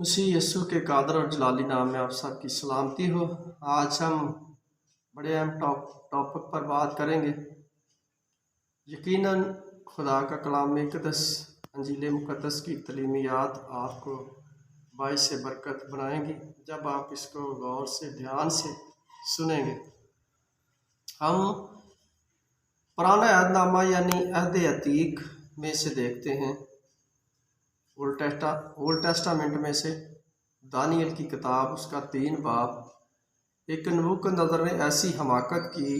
مسیح یسوع کے قادر اور جلالی نام میں آپ سب کی سلامتی ہو۔ آج ہم بڑے اہم ٹاپک پر بات کریں گے۔ یقیناً خدا کا کلام مقدس، انجیل مقدس کی تعلیمیات آپ کو باعث برکت بنائیں گی جب آپ اس کو غور سے دھیان سے سنیں گے۔ ہم پرانا عہد نامہ یعنی عہد عتیق میں سے دیکھتے ہیں، اولڈ ٹیسٹامنٹ میں سے دانیل کی کتاب، اس کا 3 باب۔ ایک نبوکدنضر نے ایسی حماقت کی،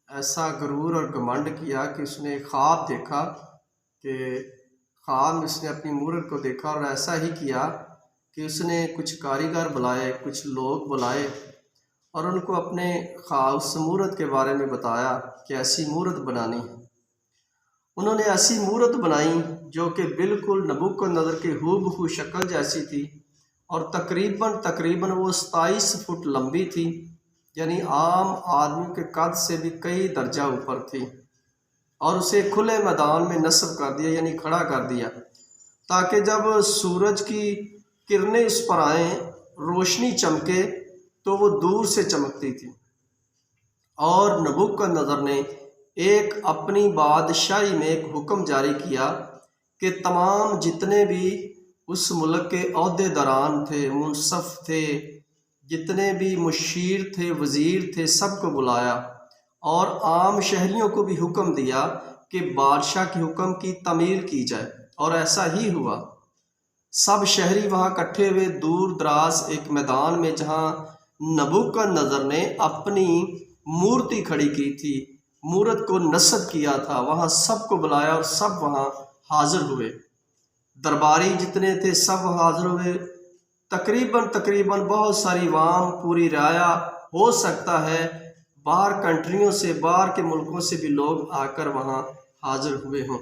ایسا غرور اور گھمنڈ کیا کہ اس نے خواب دیکھا، کہ خواب میں اس نے اپنی مورت کو دیکھا اور ایسا ہی کیا کہ اس نے کچھ کاریگر بلائے، کچھ لوگ بلائے اور ان کو اپنے خواب اس مورت کے بارے میں بتایا کہ ایسی مورت بنانی ہے۔ انہوں نے ایسی مورت بنائی جو کہ بالکل نبوکدنضر کے ہو بہو شکل جیسی تھی، اور تقریباً وہ 27 فٹ لمبی تھی، یعنی عام آدمی کے قد سے بھی کئی درجہ اوپر تھی، اور اسے کھلے میدان میں نصب کر دیا، یعنی کھڑا کر دیا، تاکہ جب سورج کی کرنیں اس پر آئیں، روشنی چمکے تو وہ دور سے چمکتی تھی۔ اور نبوکدنضر نے ایک اپنی بادشاہی میں ایک حکم جاری کیا کہ تمام جتنے بھی اس ملک کے عہدے داران تھے، منصف تھے، جتنے بھی مشیر تھے، وزیر تھے، سب کو بلایا، اور عام شہریوں کو بھی حکم دیا کہ بادشاہ کے حکم کی تعمیل کی جائے، اور ایسا ہی ہوا۔ سب شہری وہاں اکٹھے ہوئے دور دراز ایک میدان میں، جہاں نبوکدنضر نے اپنی مورتی کھڑی کی تھی، مورت کو نصب کیا تھا، وہاں سب کو بلایا اور سب وہاں حاضر ہوئے۔ درباری جتنے تھے سب حاضر ہوئے، تقریباً بہت ساری عوام، پوری رعایا، ہو سکتا ہے باہر کنٹریوں سے، باہر کے ملکوں سے بھی لوگ آ کر وہاں حاضر ہوئے ہوں۔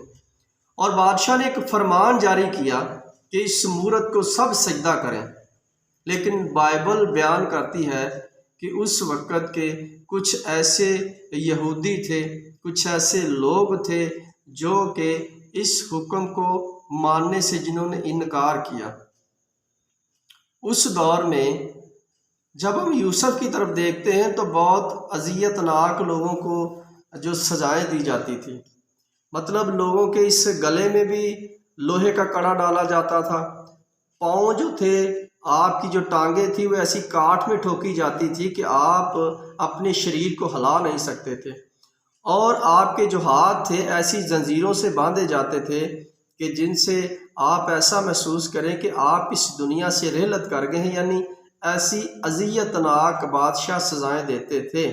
اور بادشاہ نے ایک فرمان جاری کیا کہ اس مورت کو سب سجدہ کریں، لیکن بائبل بیان کرتی ہے کہ اس وقت کے کچھ ایسے یہودی تھے، کچھ ایسے لوگ تھے جو کہ اس حکم کو ماننے سے جنہوں نے انکار کیا۔ اس دور میں جب ہم یوسف کی طرف دیکھتے ہیں تو بہت اذیت ناک لوگوں کو جو سزائیں دی جاتی تھی، مطلب لوگوں کے اس گلے میں بھی لوہے کا کڑا ڈالا جاتا تھا، پاؤں جو تھے، آپ کی جو ٹانگیں تھی وہ ایسی کاٹ میں ٹھوکی جاتی تھی کہ آپ اپنے شریر کو ہلا نہیں سکتے تھے، اور آپ کے جو ہاتھ تھے ایسی زنجیروں سے باندھے جاتے تھے کہ جن سے آپ ایسا محسوس کریں کہ آپ اس دنیا سے رحلت کر گئے ہیں، یعنی ایسی اذیت ناک بادشاہ سزائیں دیتے تھے۔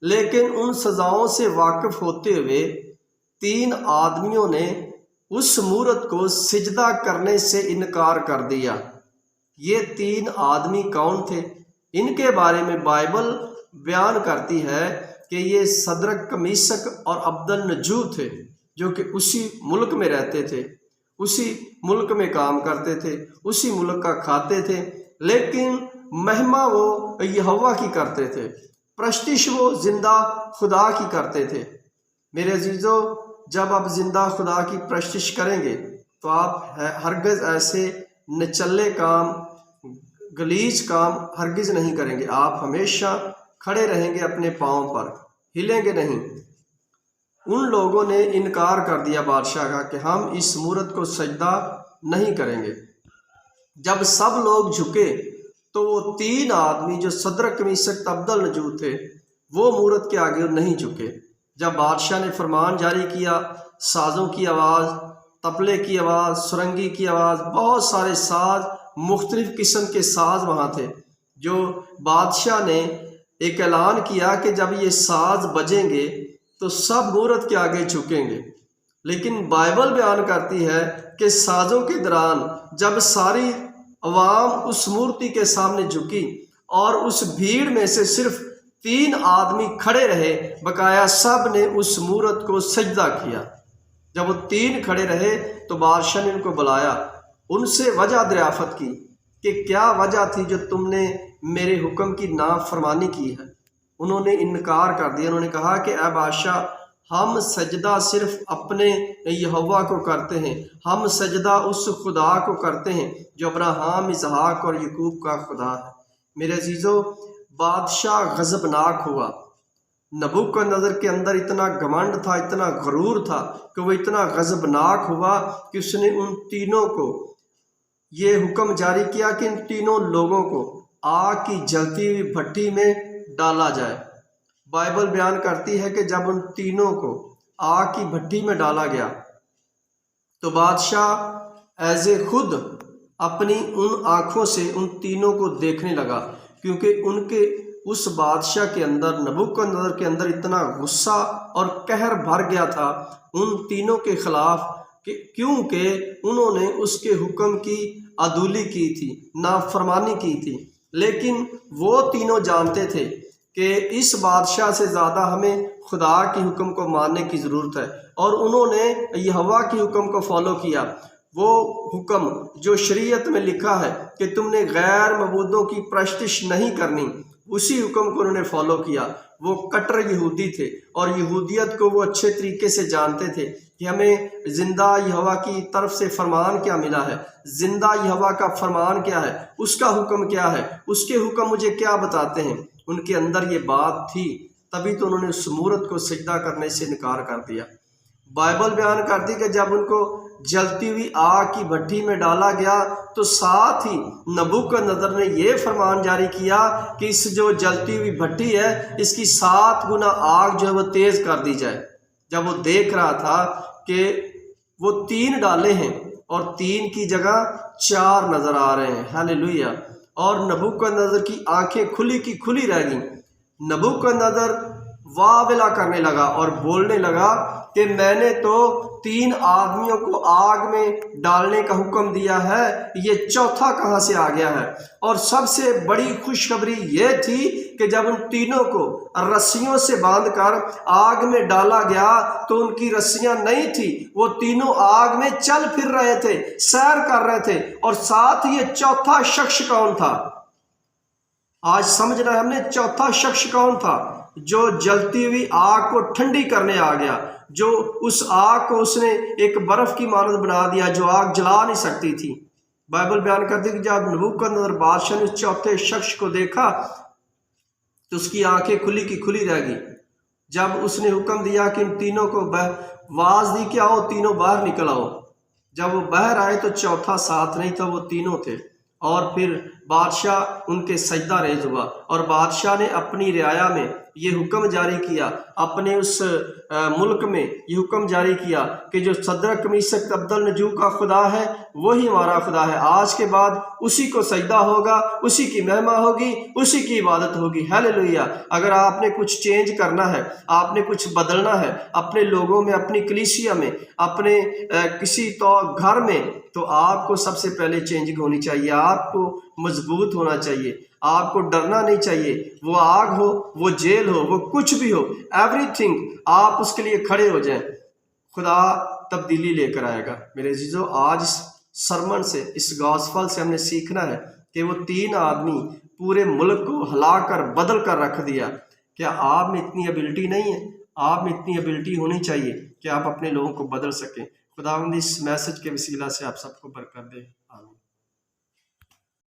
لیکن ان سزاؤں سے واقف ہوتے ہوئے 3 آدمیوں نے اس مورت کو سجدہ کرنے سے انکار کر دیا۔ یہ 3 آدمی کون تھے؟ ان کے بارے میں بائبل بیان کرتی ہے کہ یہ شدرک، میشک اور عبدالنجو تھے، جو کہ اسی ملک میں رہتے تھے، اسی ملک میں کام کرتے تھے، اسی ملک کا کھاتے تھے، لیکن مہما وہ یہوہ کی کرتے تھے، پرستش وہ زندہ خدا کی کرتے تھے۔ میرے عزیزو، جب آپ زندہ خدا کی پرستش کریں گے تو آپ ہرگز ایسے نچلے کام، غلیظ کام ہرگز نہیں کریں گے۔ آپ ہمیشہ کھڑے رہیں گے اپنے پاؤں پر، ہلیں گے نہیں۔ ان لوگوں نے انکار کر دیا بادشاہ کا کہ ہم اس مورت کو سجدہ نہیں کریں گے۔ جب سب لوگ جھکے تو وہ 3 آدمی جو شدرک، میشک، عبدالنجو تھے، وہ مورت کے آگے نہیں جھکے۔ جب بادشاہ نے فرمان جاری کیا، سازوں کی آواز، طبلے کی آواز، سرنگی کی آواز، بہت سارے ساز، مختلف قسم کے ساز وہاں تھے، جو بادشاہ نے ایک اعلان کیا کہ جب یہ ساز بجیں گے تو سب مورت کے آگے جھکیں گے۔ لیکن بائبل بیان کرتی ہے کہ سازوں کے دوران جب ساری عوام اس مورتی کے سامنے جھکی اور اس بھیڑ میں سے صرف 3 آدمی کھڑے رہے، بقایا سب نے اس مورت کو سجدہ کیا۔ جب وہ 3 کھڑے رہے تو بادشاہ نے ان کو بلایا، ان سے وجہ دریافت کی کہ کیا وجہ تھی جو تم نے میرے حکم کی نافرمانی کی ہے۔ انہوں نے انکار کر دیا، انہوں نے کہا کہ اے بادشاہ، ہم سجدہ صرف اپنے یہوہ کو کرتے ہیں، ہم سجدہ اس خدا کو کرتے ہیں جو ابراہیم، اسحاق اور یعقوب کا خدا ہے۔ میرے عزیزو، بادشاہ غضبناک ہوا۔ نبوکدنضر کے اندر اتنا گھمنڈ تھا، اتنا غرور تھا کہ وہ اتنا غضبناک ہوا کہ اس نے ان تینوں کو یہ حکم جاری کیا کہ ان تینوں لوگوں کو آگ کی جلتی ہوئی بھٹی میں ڈالا جائے۔ بائبل بیان کرتی ہے کہ جب ان تینوں کو آگ کی بھٹی میں ڈالا گیا تو بادشاہ ایز خود اپنی ان آنکھوں سے ان تینوں کو دیکھنے لگا، کیونکہ ان کے اس بادشاہ کے اندر، نبوکدنضر کے اندر اتنا غصہ اور قہر بھر گیا تھا ان تینوں کے خلاف، کیونکہ انہوں نے اس کے حکم کی عدولی کی تھی، نافرمانی کی تھی۔ لیکن وہ تینوں جانتے تھے کہ اس بادشاہ سے زیادہ ہمیں خدا کے حکم کو ماننے کی ضرورت ہے، اور انہوں نے یہوہ کے حکم کو فالو کیا۔ وہ حکم جو شریعت میں لکھا ہے کہ تم نے غیر معبودوں کی پرستش نہیں کرنی، اسی حکم کو انہوں نے فالو کیا۔ وہ کٹر یہودی تھے اور یہودیت کو وہ اچھے طریقے سے جانتے تھے کہ ہمیں زندہ یہوہ کی طرف سے فرمان کیا ملا ہے، زندہ یہوہ کا فرمان کیا ہے، اس کا حکم کیا ہے، اس کے حکم مجھے کیا بتاتے ہیں۔ ان کے اندر یہ بات تھی، تبھی تو انہوں نے اس مورت کو سجدہ کرنے سے انکار کر دیا۔ بائبل بیان کرتی کہ جب ان کو جلتی ہوئی آگ کی بھٹی میں ڈالا گیا تو ساتھ ہی نبوکدنضر نے یہ فرمان جاری کیا کہ اس جو جلتی ہوئی بھٹی ہے اس کی 7 گنا آگ جو ہے وہ تیز کر دی جائے۔ جب وہ دیکھ رہا تھا کہ وہ 3 ڈالے ہیں اور 3 کی جگہ 4 نظر آ رہے ہیں، ہاللیلویہ، اور نبوکدنضر کی آنکھیں کھلی کی کھلی رہ گئیں۔ نبوکدنضر واویلا کرنے لگا اور بولنے لگا کہ میں نے تو 3 آدمیوں کو آگ میں ڈالنے کا حکم دیا ہے، یہ چوتھا کہاں سے آ گیا ہے؟ اور سب سے بڑی خوشخبری یہ تھی کہ جب ان تینوں کو رسیوں سے باندھ کر آگ میں ڈالا گیا تو ان کی رسیاں نہیں تھی، وہ تینوں آگ میں چل پھر رہے تھے، سیر کر رہے تھے، اور ساتھ ہی یہ چوتھا شخص کون تھا؟ آج سمجھ رہے ہیں ہم نے چوتھا شخص کون تھا؟ جو جلتی ہوئی آگ کو ٹھنڈی کرنے آ گیا، جو اس آگ کو اس نے ایک برف کی مانند بنا دیا جو آگ جلا نہیں سکتی تھی۔ بائبل بیان کرتی کہ جب نبوکدنضر بادشاہ نے اس چوتھے شخص کو دیکھا تو اس کی آنکھیں کھلی کی کھلی رہ گئی۔ جب اس نے حکم دیا کہ ان تینوں کو آواز دی کہ آؤ تینوں باہر نکل آؤ، جب وہ باہر آئے تو چوتھا ساتھ نہیں تھا، وہ تینوں تھے۔ اور پھر بادشاہ ان کے سجدہ ریز ہوا، اور بادشاہ نے اپنی رعایا میں یہ حکم جاری کیا، اپنے اس ملک میں یہ حکم جاری کیا کہ جو صدرک میثق عبدالنجو کا خدا ہے وہی ہمارا خدا ہے، آج کے بعد اسی کو سجدہ ہوگا، اسی کی مہما ہوگی، اسی کی عبادت ہوگی، ہاللیلویہ۔ اگر آپ نے کچھ چینج کرنا ہے، آپ نے کچھ بدلنا ہے اپنے لوگوں میں، اپنی کلیسیا میں، اپنے کسی تو گھر میں، تو آپ کو سب سے پہلے چینجنگ ہونی چاہیے، آپ کو مضبوط ہونا چاہیے، آپ کو ڈرنا نہیں چاہیے۔ وہ آگ ہو، وہ جیل ہو، وہ کچھ بھی ہو، ایوری تھنگ آپ اس کے لیے کھڑے ہو جائیں، خدا تبدیلی لے کر آئے گا۔ میرے عزیزو، آج اس سرمن سے، اس گاسپل سے ہم نے سیکھنا ہے کہ وہ 3 آدمی پورے ملک کو ہلا کر بدل کر رکھ دیا۔ کیا آپ میں اتنی ایبلٹی نہیں ہے؟ آپ میں اتنی ایبلٹی ہونی چاہیے کہ آپ اپنے لوگوں کو بدل سکیں۔ خداوند اس میسج کے وسیلہ سے آپ سب کو برکت دے، آمین۔